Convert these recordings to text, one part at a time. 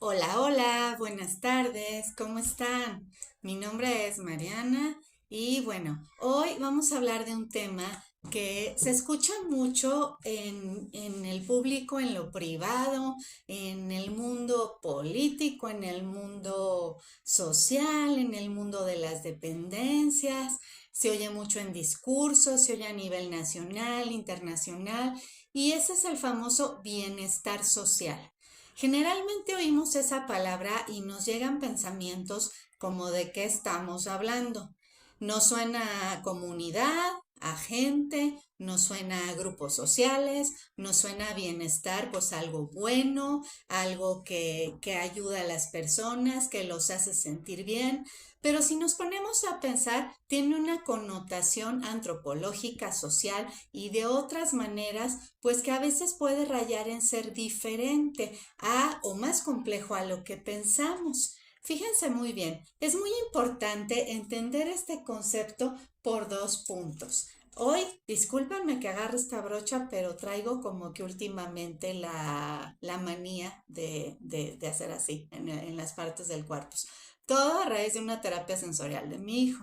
Hola, hola, buenas tardes, ¿cómo están? Mi nombre es Mariana y bueno, hoy vamos a hablar de un tema que se escucha mucho en el público, en lo privado, en el mundo político, en el mundo social, en el mundo de las dependencias. Se oye mucho en discursos, se oye a nivel nacional, internacional, y ese es el famoso bienestar social. Generalmente oímos esa palabra y nos llegan pensamientos como de qué estamos hablando. Nos suena a comunidad, a gente, nos suena a grupos sociales, nos suena a bienestar, pues algo bueno, algo que ayuda a las personas, que los hace sentir bien. Pero si nos ponemos a pensar, tiene una connotación antropológica, social y de otras maneras, pues que a veces puede rayar en ser diferente a o más complejo a lo que pensamos. Fíjense muy bien, es muy importante entender este concepto por dos puntos. Hoy, discúlpenme que agarre esta brocha, pero traigo como que últimamente la manía de hacer así en las partes del cuerpo. Todo a raíz de una terapia sensorial de mi hijo,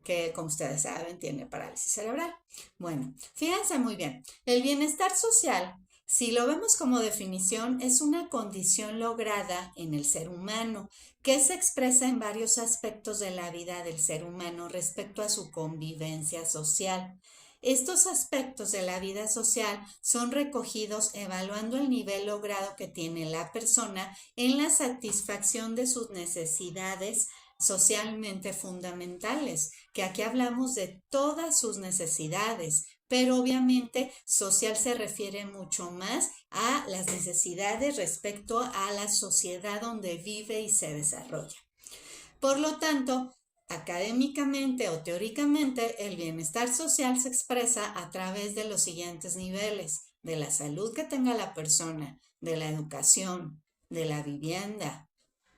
que como ustedes saben tiene parálisis cerebral. Bueno, fíjense muy bien, el bienestar social, si lo vemos como definición, es una condición lograda en el ser humano que se expresa en varios aspectos de la vida del ser humano respecto a su convivencia social. Estos aspectos de la vida social son recogidos evaluando el nivel logrado que tiene la persona en la satisfacción de sus necesidades socialmente fundamentales, que aquí hablamos de todas sus necesidades, pero obviamente social se refiere mucho más a las necesidades respecto a la sociedad donde vive y se desarrolla. Por lo tanto, académicamente o teóricamente, el bienestar social se expresa a través de los siguientes niveles: de la salud que tenga la persona, de la educación, de la vivienda,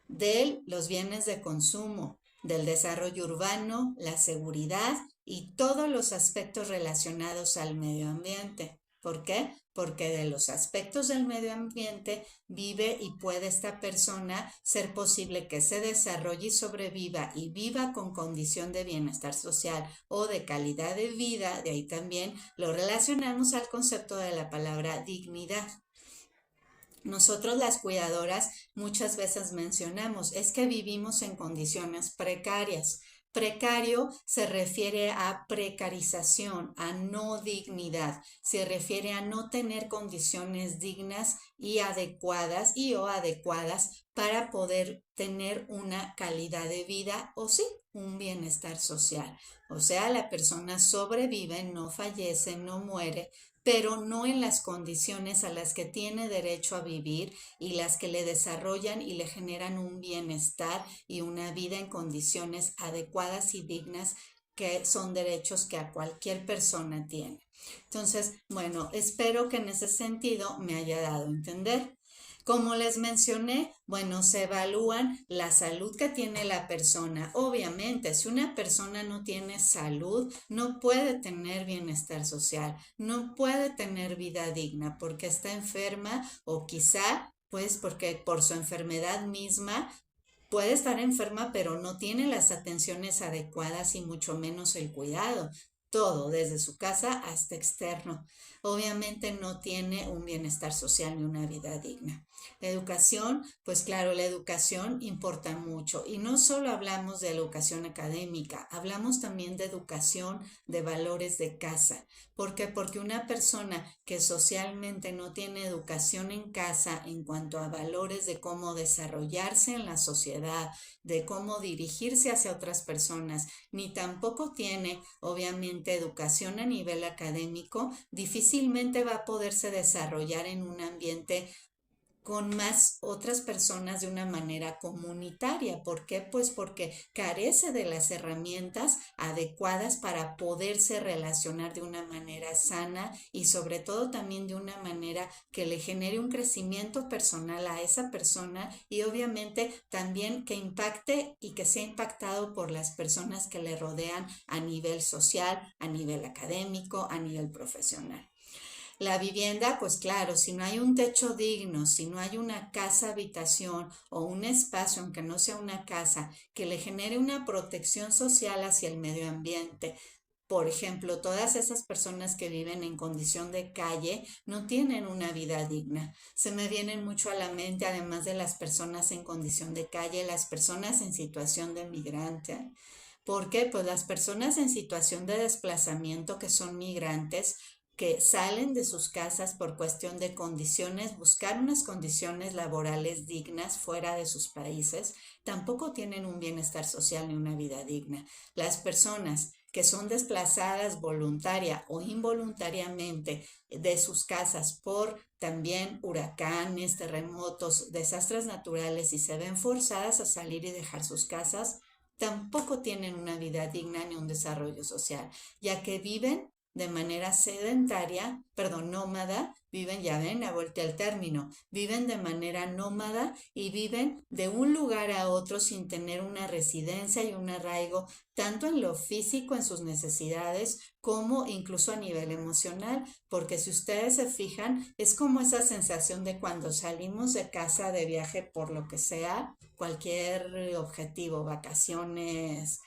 de los bienes de consumo, del desarrollo urbano, la seguridad y todos los aspectos relacionados al medio ambiente. ¿Por qué? Porque de los aspectos del medio ambiente vive y puede esta persona ser posible que se desarrolle y sobreviva y viva con condición de bienestar social o de calidad de vida. De ahí también lo relacionamos al concepto de la palabra dignidad. Nosotros las cuidadoras muchas veces mencionamos, es que vivimos en condiciones precarias. Precario se refiere a precarización, a no dignidad, se refiere a no tener condiciones dignas y adecuadas o adecuadas para poder tener una calidad de vida o sí, un bienestar social. O sea, la persona sobrevive, no fallece, no muere, pero no en las condiciones a las que tiene derecho a vivir y las que le desarrollan y le generan un bienestar y una vida en condiciones adecuadas y dignas, que son derechos que a cualquier persona tiene. Entonces, bueno, espero que en ese sentido me haya dado a entender. Como les mencioné, bueno, se evalúan la salud que tiene la persona. Obviamente, si una persona no tiene salud, no puede tener bienestar social, no puede tener vida digna porque está enferma o quizá, pues porque por su enfermedad misma puede estar enferma, pero no tiene las atenciones adecuadas y mucho menos el cuidado. Todo, desde su casa hasta externo. Obviamente no tiene un bienestar social ni una vida digna. Educación, pues claro, la educación importa mucho. Y no solo hablamos de educación académica, hablamos también de educación de valores de casa. ¿Por qué? Porque una persona que socialmente no tiene educación en casa en cuanto a valores de cómo desarrollarse en la sociedad, de cómo dirigirse hacia otras personas, ni tampoco tiene, obviamente, educación a nivel académico, difícilmente va a poderse desarrollar en un ambiente con más otras personas de una manera comunitaria. ¿Por qué? Pues porque carece de las herramientas adecuadas para poderse relacionar de una manera sana y sobre todo también de una manera que le genere un crecimiento personal a esa persona y obviamente también que impacte y que sea impactado por las personas que le rodean a nivel social, a nivel académico, a nivel profesional. La vivienda, pues claro, si no hay un techo digno, si no hay una casa habitación o un espacio, aunque no sea una casa, que le genere una protección social hacia el medio ambiente. Por ejemplo, todas esas personas que viven en condición de calle no tienen una vida digna. Se me vienen mucho a la mente, además de las personas en condición de calle, las personas en situación de migrante. ¿Por qué? Pues las personas en situación de desplazamiento que son migrantes, que salen de sus casas por cuestión de condiciones, buscar unas condiciones laborales dignas fuera de sus países, tampoco tienen un bienestar social ni una vida digna. Las personas que son desplazadas voluntaria o involuntariamente de sus casas por también huracanes, terremotos, desastres naturales y se ven forzadas a salir y dejar sus casas, tampoco tienen una vida digna ni un desarrollo social, ya que viven de manera sedentaria, perdón, nómada, viven, ya ven, a volteé al término, viven de manera nómada y viven de un lugar a otro sin tener una residencia y un arraigo, tanto en lo físico, en sus necesidades, como incluso a nivel emocional, porque si ustedes se fijan, es como esa sensación de cuando salimos de casa de viaje por lo que sea, cualquier objetivo, vacaciones,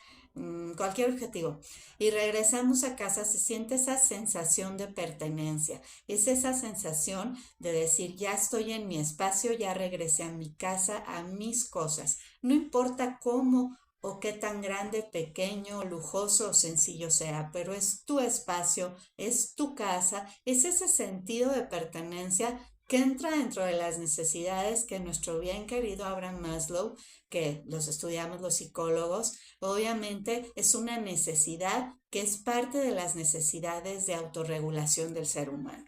cualquier objetivo, y regresamos a casa, se siente esa sensación de pertenencia, es esa sensación de decir, ya estoy en mi espacio, ya regresé a mi casa, a mis cosas, no importa cómo o qué tan grande, pequeño, lujoso o sencillo sea, pero es tu espacio, es tu casa, es ese sentido de pertenencia que entra dentro de las necesidades que nuestro bien querido Abraham Maslow, que los estudiamos los psicólogos, obviamente es una necesidad que es parte de las necesidades de autorregulación del ser humano.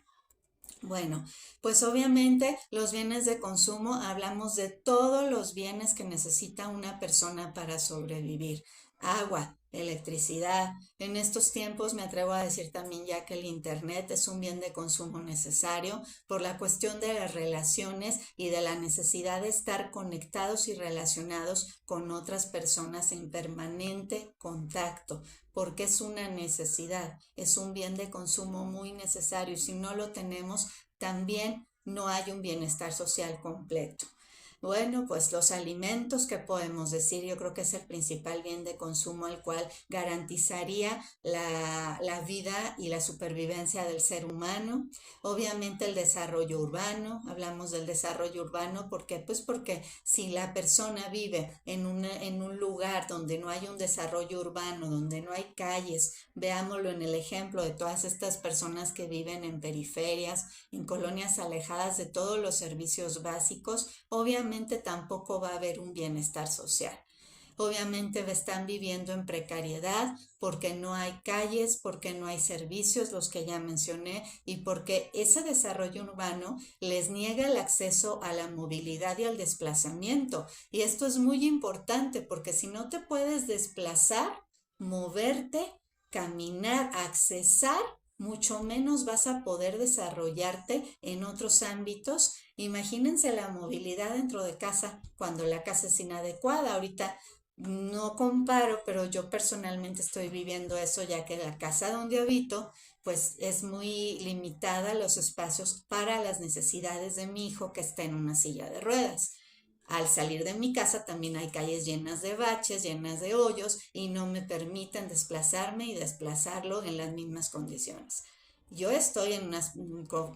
Bueno, pues obviamente los bienes de consumo, hablamos de todos los bienes que necesita una persona para sobrevivir. Agua, electricidad. En estos tiempos me atrevo a decir también ya que el Internet es un bien de consumo necesario por la cuestión de las relaciones y de la necesidad de estar conectados y relacionados con otras personas en permanente contacto, porque es una necesidad, es un bien de consumo muy necesario y si no lo tenemos, también no hay un bienestar social completo. Bueno, pues los alimentos que podemos decir, yo creo que es el principal bien de consumo el cual garantizaría la vida y la supervivencia del ser humano. Obviamente el desarrollo urbano, hablamos del desarrollo urbano, ¿por qué? Pues porque si la persona vive en un lugar donde no hay un desarrollo urbano, donde no hay calles, veámoslo en el ejemplo de todas estas personas que viven en periferias, en colonias alejadas de todos los servicios básicos, obviamente tampoco va a haber un bienestar social. Obviamente están viviendo en precariedad porque no hay calles, porque no hay servicios, los que ya mencioné, y porque ese desarrollo urbano les niega el acceso a la movilidad y al desplazamiento. Y esto es muy importante porque si no te puedes desplazar, moverte, caminar, accesar, mucho menos vas a poder desarrollarte en otros ámbitos. Imagínense la movilidad dentro de casa cuando la casa es inadecuada. Ahorita no comparo, pero yo personalmente estoy viviendo eso ya que la casa donde habito pues es muy limitada los espacios para las necesidades de mi hijo que está en una silla de ruedas. Al salir de mi casa también hay calles llenas de baches, llenas de hoyos y no me permiten desplazarme y desplazarlo en las mismas condiciones. Yo estoy en una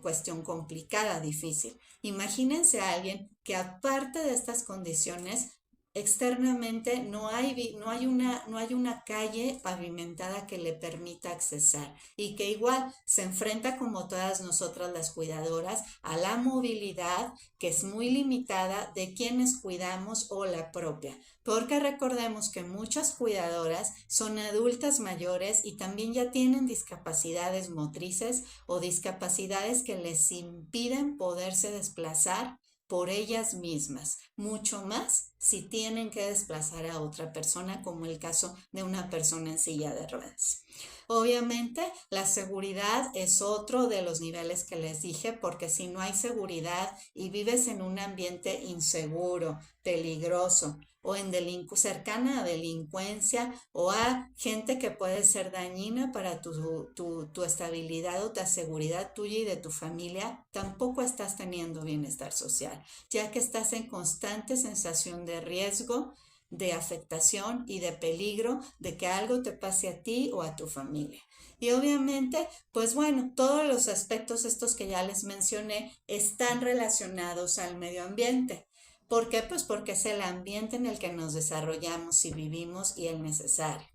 cuestión complicada, difícil. Imagínense a alguien que aparte de estas condiciones, externamente no hay una calle pavimentada que le permita accesar y que igual se enfrenta como todas nosotras las cuidadoras a la movilidad que es muy limitada de quienes cuidamos o la propia. Porque recordemos que muchas cuidadoras son adultas mayores y también ya tienen discapacidades motrices o discapacidades que les impiden poderse desplazar por ellas mismas, mucho más si tienen que desplazar a otra persona, como el caso de una persona en silla de ruedas. Obviamente, la seguridad es otro de los niveles que les dije, porque si no hay seguridad y vives en un ambiente inseguro, peligroso, o en cercana a delincuencia o a gente que puede ser dañina para tu estabilidad o tu seguridad tuya y de tu familia, tampoco estás teniendo bienestar social, ya que estás en constante sensación de riesgo, de afectación y de peligro de que algo te pase a ti o a tu familia. Y obviamente, pues bueno, todos los aspectos estos que ya les mencioné están relacionados al medio ambiente. ¿Por qué? Pues porque es el ambiente en el que nos desarrollamos y vivimos y el necesario.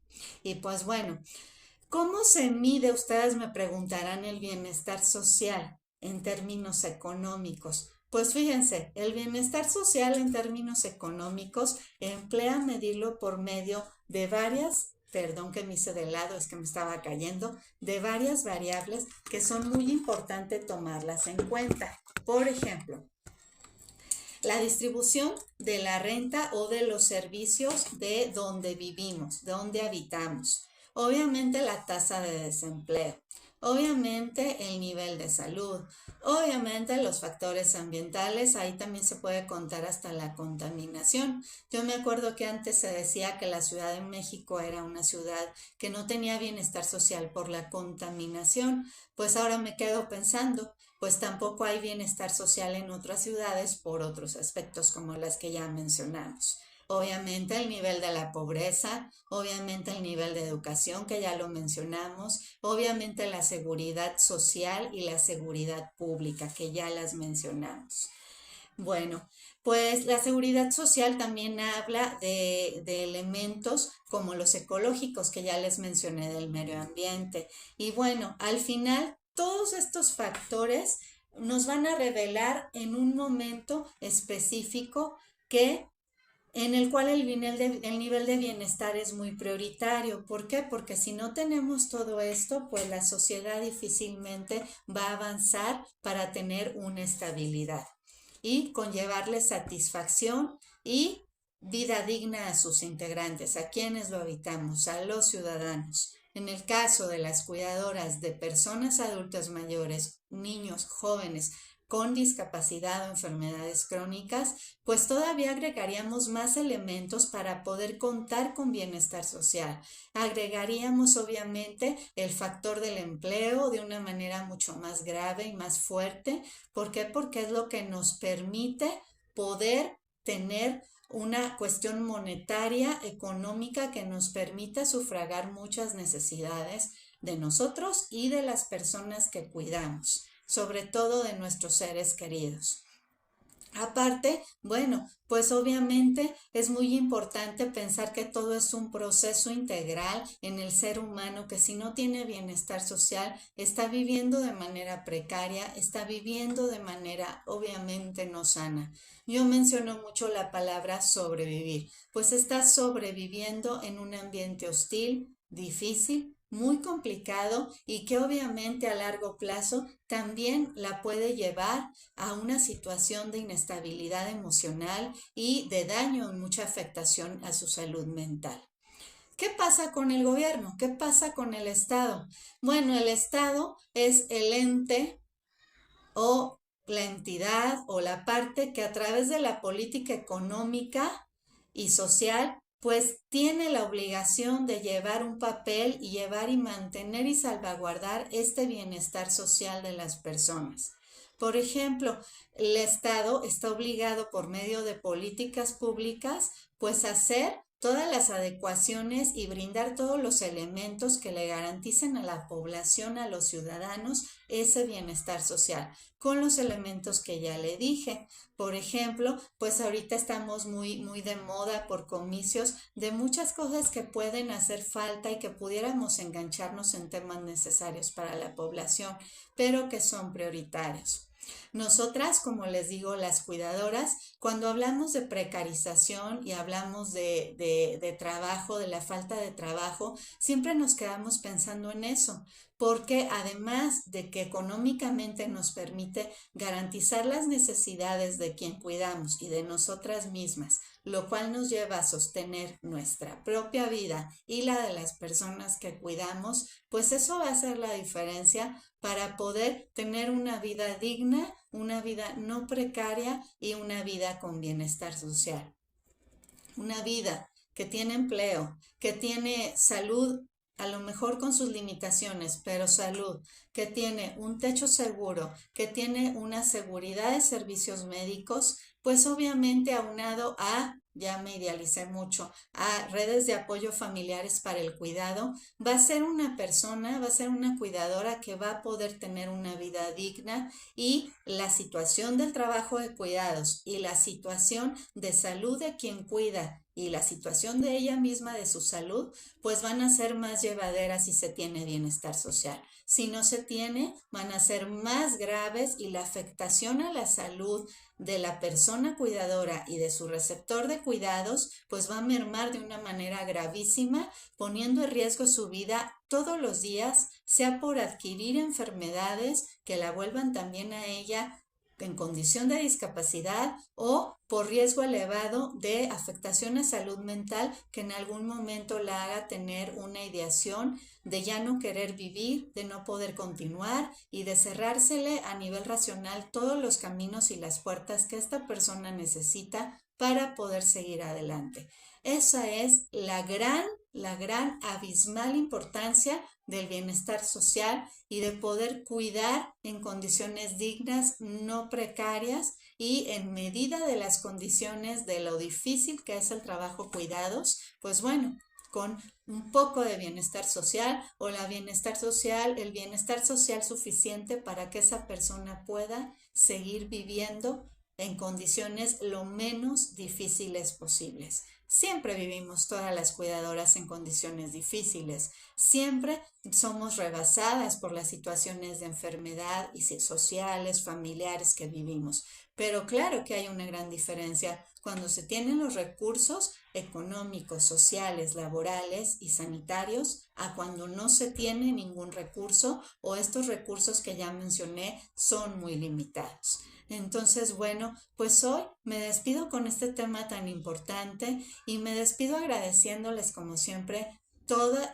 Y pues bueno, ¿cómo se mide? Ustedes me preguntarán el bienestar social en términos económicos. Pues fíjense, el bienestar social en términos económicos emplea medirlo por medio de perdón que me hice de lado, es que me estaba cayendo, de varias variables que son muy importantes tomarlas en cuenta. Por ejemplo, la distribución de la renta o de los servicios de donde vivimos, de donde habitamos. Obviamente la tasa de desempleo, obviamente el nivel de salud, obviamente los factores ambientales, ahí también se puede contar hasta la contaminación. Yo me acuerdo que antes se decía que la Ciudad de México era una ciudad que no tenía bienestar social por la contaminación, pues ahora me quedo pensando, pues tampoco hay bienestar social en otras ciudades por otros aspectos como las que ya mencionamos. Obviamente el nivel de la pobreza, obviamente el nivel de educación que ya lo mencionamos, obviamente la seguridad social y la seguridad pública que ya las mencionamos. Bueno, pues la seguridad social también habla de elementos como los ecológicos que ya les mencioné del medio ambiente. Y bueno, al final todos estos factores nos van a revelar en un momento específico que en el cual el nivel de bienestar es muy prioritario. ¿Por qué? Porque si no tenemos todo esto, pues la sociedad difícilmente va a avanzar para tener una estabilidad y conllevarle satisfacción y vida digna a sus integrantes, a quienes lo habitamos, a los ciudadanos. En el caso de las cuidadoras de personas adultas mayores, niños, jóvenes, con discapacidad o enfermedades crónicas, pues todavía agregaríamos más elementos para poder contar con bienestar social. Agregaríamos obviamente el factor del empleo de una manera mucho más grave y más fuerte. ¿Por qué? Porque es lo que nos permite poder tener una cuestión monetaria, económica, que nos permita sufragar muchas necesidades de nosotros y de las personas que cuidamos, sobre todo de nuestros seres queridos. Aparte, bueno, pues obviamente es muy importante pensar que todo es un proceso integral en el ser humano que si no tiene bienestar social está viviendo de manera precaria, está viviendo de manera obviamente no sana. Yo menciono mucho la palabra sobrevivir, pues está sobreviviendo en un ambiente hostil, difícil, muy complicado y que obviamente a largo plazo también la puede llevar a una situación de inestabilidad emocional y de daño y mucha afectación a su salud mental. ¿Qué pasa con el gobierno? ¿Qué pasa con el Estado? Bueno, el Estado es el ente o la entidad o la parte que a través de la política económica y social pues tiene la obligación de llevar un papel y llevar y mantener y salvaguardar este bienestar social de las personas. Por ejemplo, el Estado está obligado por medio de políticas públicas pues a hacer todas las adecuaciones y brindar todos los elementos que le garanticen a la población, a los ciudadanos, ese bienestar social, con los elementos que ya le dije. Por ejemplo, pues ahorita estamos muy de moda por comicios de muchas cosas que pueden hacer falta y que pudiéramos engancharnos en temas necesarios para la población, pero que son prioritarios. Nosotras, como les digo, las cuidadoras, cuando hablamos de precarización y hablamos de trabajo, de la falta de trabajo, siempre nos quedamos pensando en eso, porque además de que económicamente nos permite garantizar las necesidades de quien cuidamos y de nosotras mismas, lo cual nos lleva a sostener nuestra propia vida y la de las personas que cuidamos, pues eso va a hacer la diferencia para poder tener una vida digna, una vida no precaria y una vida con bienestar social. Una vida que tiene empleo, que tiene salud, a lo mejor con sus limitaciones, pero salud, que tiene un techo seguro, que tiene una seguridad de servicios médicos, pues obviamente aunado a, ya me idealicé mucho, a redes de apoyo familiares para el cuidado, va a ser una persona, va a ser una cuidadora que va a poder tener una vida digna y la situación del trabajo de cuidados y la situación de salud de quien cuida y la situación de ella misma de su salud, pues van a ser más llevaderas si se tiene bienestar social. Si no se tiene, van a ser más graves y la afectación a la salud de la persona cuidadora y de su receptor de cuidados, pues va a mermar de una manera gravísima, poniendo en riesgo su vida todos los días, sea por adquirir enfermedades que la vuelvan también a ella en condición de discapacidad o por riesgo elevado de afectación a salud mental que en algún momento la haga tener una ideación de ya no querer vivir, de no poder continuar y de cerrársele a nivel racional todos los caminos y las puertas que esta persona necesita para poder seguir adelante. Esa es la gran abismal importancia del bienestar social y de poder cuidar en condiciones dignas, no precarias y en medida de las condiciones de lo difícil que es el trabajo cuidados, pues bueno, con un poco de bienestar social o el bienestar social suficiente para que esa persona pueda seguir viviendo en condiciones lo menos difíciles posibles. Siempre vivimos todas las cuidadoras en condiciones difíciles, siempre somos rebasadas por las situaciones de enfermedad y sociales, familiares que vivimos. Pero claro que hay una gran diferencia cuando se tienen los recursos económicos, sociales, laborales y sanitarios a cuando no se tiene ningún recurso o estos recursos que ya mencioné son muy limitados. Entonces, bueno, pues hoy me despido con este tema tan importante y me despido agradeciéndoles como siempre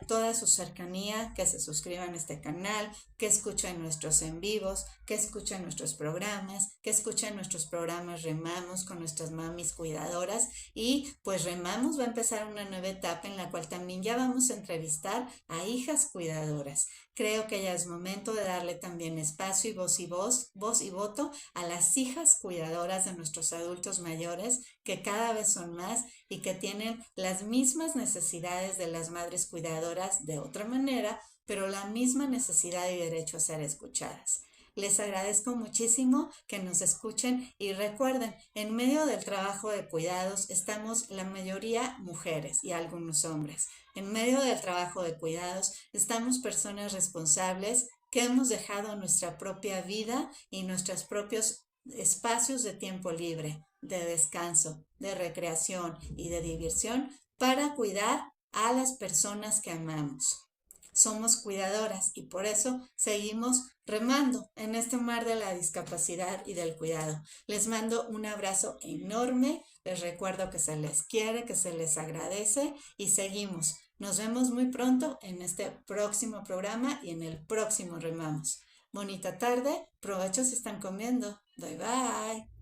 toda su cercanía, que se suscriban a este canal, que escuchen nuestros en vivos, que escuchen nuestros programas, que escuchen nuestros programas Remamos con nuestras mamis cuidadoras y pues Remamos va a empezar una nueva etapa en la cual también ya vamos a entrevistar a hijas cuidadoras. Creo que ya es momento de darle también espacio y voz y voto a las hijas cuidadoras de nuestros adultos mayores, que cada vez son más y que tienen las mismas necesidades de las madres cuidadoras de otra manera, pero la misma necesidad y derecho a ser escuchadas. Les agradezco muchísimo que nos escuchen y recuerden, en medio del trabajo de cuidados estamos la mayoría mujeres y algunos hombres. En medio del trabajo de cuidados estamos personas responsables que hemos dejado nuestra propia vida y nuestros propios espacios de tiempo libre, de descanso, de recreación y de diversión para cuidar a las personas que amamos. Somos cuidadoras y por eso seguimos remando en este mar de la discapacidad y del cuidado. Les mando un abrazo enorme, les recuerdo que se les quiere, que se les agradece y seguimos. Nos vemos muy pronto en este próximo programa y en el próximo Remamos. Bonita tarde, provecho si están comiendo. Bye bye.